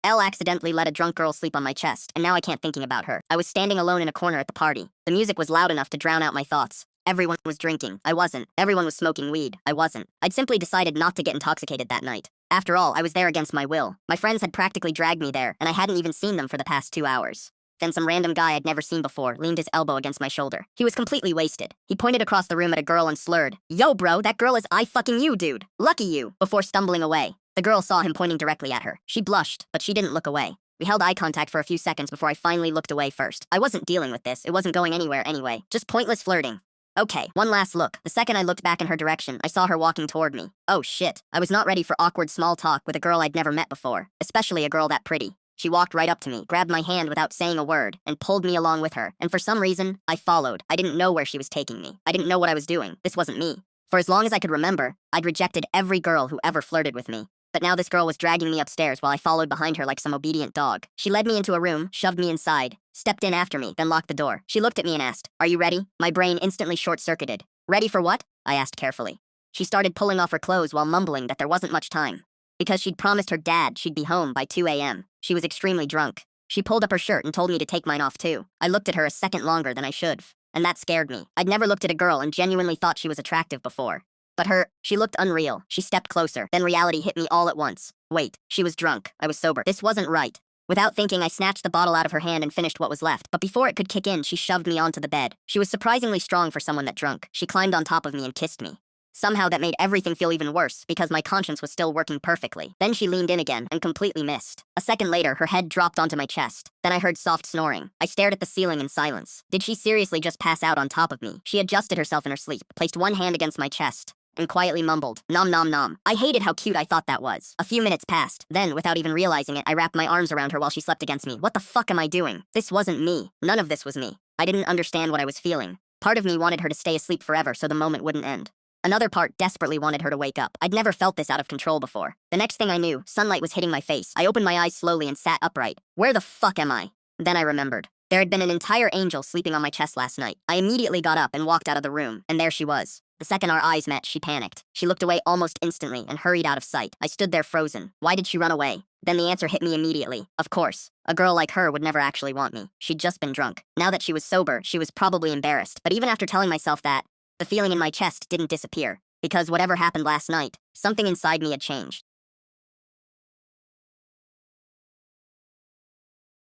L accidentally let a drunk girl sleep on my chest, and now I can't thinking about her. I was standing alone in a corner at the party. The music was loud enough to drown out my thoughts. Everyone was drinking. I wasn't. Everyone was smoking weed. I wasn't. I'd simply decided not to get intoxicated that night. After all, I was there against my will. My friends had practically dragged me there, and I hadn't even seen them for the past 2 hours. Then some random guy I'd never seen before leaned his elbow against my shoulder. He was completely wasted. He pointed across the room at a girl and slurred, "Yo, bro, that girl is fucking you, dude. Lucky you," before stumbling away. The girl saw him pointing directly at her. She blushed, but she didn't look away. We held eye contact for a few seconds before I finally looked away first. I wasn't dealing with this. It wasn't going anywhere anyway. Just pointless flirting. Okay, one last look. The second I looked back in her direction, I saw her walking toward me. Oh shit. I was not ready for awkward small talk with a girl I'd never met before, especially a girl that pretty. She walked right up to me, grabbed my hand without saying a word, and pulled me along with her. And for some reason, I followed. I didn't know where she was taking me. I didn't know what I was doing. This wasn't me. For as long as I could remember, I'd rejected every girl who ever flirted with me. But now this girl was dragging me upstairs while I followed behind her like some obedient dog. She led me into a room, shoved me inside, stepped in after me, then locked the door. She looked at me and asked, "Are you ready?" My brain instantly short-circuited. "Ready for what?" I asked carefully. She started pulling off her clothes while mumbling that there wasn't much time. Because she'd promised her dad she'd be home by 2 a.m. She was extremely drunk. She pulled up her shirt and told me to take mine off too. I looked at her a second longer than I should've, and that scared me. I'd never looked at a girl and genuinely thought she was attractive before. But she looked unreal. She stepped closer. Then reality hit me all at once. Wait, she was drunk. I was sober. This wasn't right. Without thinking, I snatched the bottle out of her hand and finished what was left. But before it could kick in, she shoved me onto the bed. She was surprisingly strong for someone that drunk. She climbed on top of me and kissed me. Somehow that made everything feel even worse, because my conscience was still working perfectly. Then she leaned in again and completely missed. A second later, her head dropped onto my chest. Then I heard soft snoring. I stared at the ceiling in silence. Did she seriously just pass out on top of me? She adjusted herself in her sleep, placed one hand against my chest, and quietly mumbled, "Nom nom nom." I hated how cute I thought that was. A few minutes passed. Then, without even realizing it, I wrapped my arms around her while she slept against me. What the fuck am I doing? This wasn't me. None of this was me. I didn't understand what I was feeling. Part of me wanted her to stay asleep forever so the moment wouldn't end. Another part desperately wanted her to wake up. I'd never felt this out of control before. The next thing I knew, sunlight was hitting my face. I opened my eyes slowly and sat upright. Where the fuck am I? Then I remembered. There had been an entire angel sleeping on my chest last night. I immediately got up and walked out of the room, and there she was. The second our eyes met, she panicked. She looked away almost instantly and hurried out of sight. I stood there frozen. Why did she run away? Then the answer hit me immediately. Of course. A girl like her would never actually want me. She'd just been drunk. Now that she was sober, she was probably embarrassed. But even after telling myself that, the feeling in my chest didn't disappear. Because whatever happened last night, something inside me had changed.